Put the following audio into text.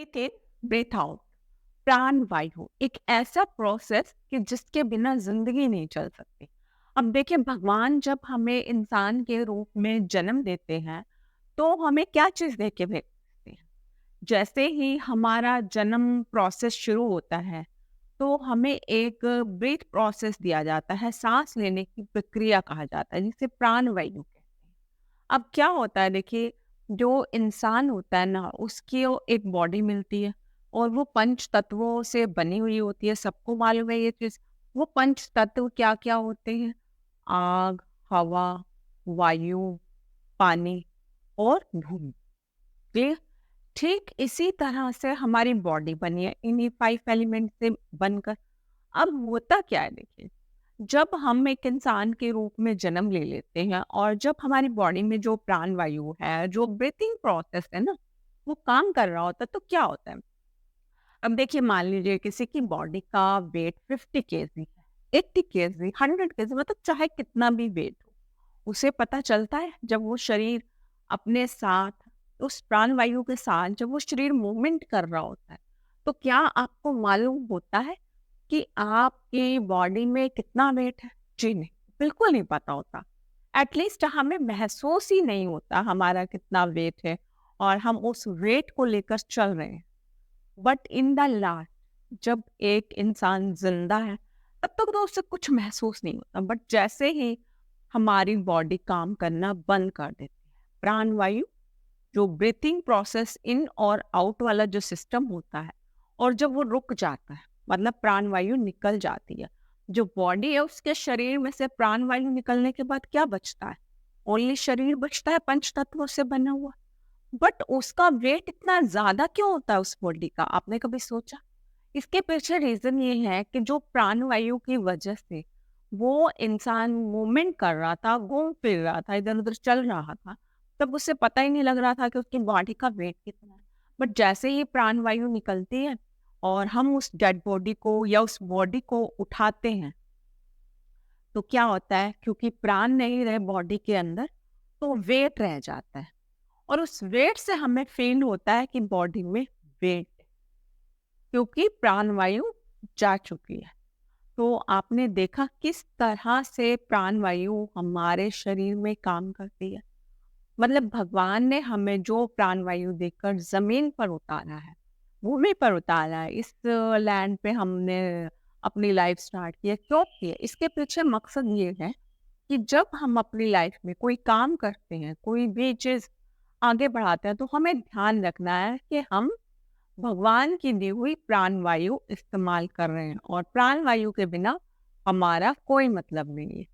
Breathe इन breathe out. प्राण वायु एक ऐसा प्रोसेस कि जिसके बिना जिंदगी नहीं चल सकती। अब देखिए, भगवान जब हमें इंसान के रूप में जन्म देते हैं तो हमें क्या चीज दे के भेजते हैं। जैसे ही हमारा जन्म प्रोसेस शुरू होता है तो हमें एक ब्रीथ प्रोसेस दिया जाता है, सांस लेने की प्रक्रिया कहा जाता है, जिसे प्राण वायु कहते हैं। अब क्या होता है, देखिए, जो इंसान होता है ना, उसकी वो एक बॉडी मिलती है और वो पंच तत्वों से बनी हुई होती है। सबको मालूम है ये चीज। वो पंच तत्व क्या क्या होते हैं? आग, हवा, वायु, पानी और भूमि। ये ठीक इसी तरह से हमारी बॉडी बनी है, इन्हीं 5 एलिमेंट से बनकर। अब होता क्या है, देखिए, जब हम एक इंसान के रूप में जन्म ले लेते हैं और जब हमारी बॉडी में जो प्राण वायु है, जो ब्रीथिंग प्रोसेस है ना, वो काम कर रहा होता है, तो क्या होता है। अब देखिए, मान लीजिए किसी की बॉडी का वेट 50 केजी है, 80 केजी, 100 केजी, मतलब चाहे कितना भी वेट हो, उसे पता चलता है जब वो शरीर अपने साथ, उस प्राण वायु के साथ जब वो शरीर मूवमेंट कर रहा होता है, तो क्या आपको मालूम होता है कि आपकी बॉडी में कितना वेट है? जी नहीं, बिल्कुल नहीं पता होता। एटलीस्ट हमें महसूस ही नहीं होता हमारा कितना वेट है और हम उस वेट को लेकर चल रहे हैं। बट इन द लास्ट, जब एक इंसान जिंदा है, तब तक तो उसे कुछ महसूस नहीं होता। बट जैसे ही हमारी बॉडी काम करना बंद कर देती है, प्राण वायु, जो ब्रीथिंग प्रोसेस इन और आउट वाला जो सिस्टम होता है, और जब वो रुक जाता है, मतलब प्राण वायु निकल जाती है, जो बॉडी है उसके शरीर में से प्राण वायु निकलने के बाद क्या बचता है? ओनली शरीर बचता है, पंच तत्वों से बना हुआ। बट उसका वेट इतना ज्यादा क्यों होता है उस बॉडी का? आपने कभी सोचा? इसके पीछे रीजन ये है कि जो प्राण वायु की वजह से वो इंसान मूवमेंट कर रहा था, घूम फिर रहा था, इधर उधर चल रहा था, तब उसे पता ही नहीं लग रहा था कि उसकी बॉडी का वेट कितना है। बट जैसे ही प्राण वायु निकलती है और हम उस डेड बॉडी को या उस बॉडी को उठाते हैं, तो क्या होता है, क्योंकि प्राण नहीं रहे बॉडी के अंदर, तो वेट रह जाता है। और उस वेट से हमें फील होता है कि बॉडी में वेट, क्योंकि प्राण वायु जा चुकी है। तो आपने देखा किस तरह से प्राण वायु हमारे शरीर में काम करती है। मतलब भगवान ने हमें जो प्राण वायु देकर जमीन पर उतारा है, भूमि पर उतारा है, इस लैंड पे हमने अपनी लाइफ स्टार्ट की है, क्यों की है? इसके पीछे मकसद ये है कि जब हम अपनी लाइफ में कोई काम करते हैं, कोई भी चीज आगे बढ़ाते हैं, तो हमें ध्यान रखना है कि हम भगवान की दी हुई प्राण वायु इस्तेमाल कर रहे हैं, और प्राण वायु के बिना हमारा कोई मतलब नहीं है।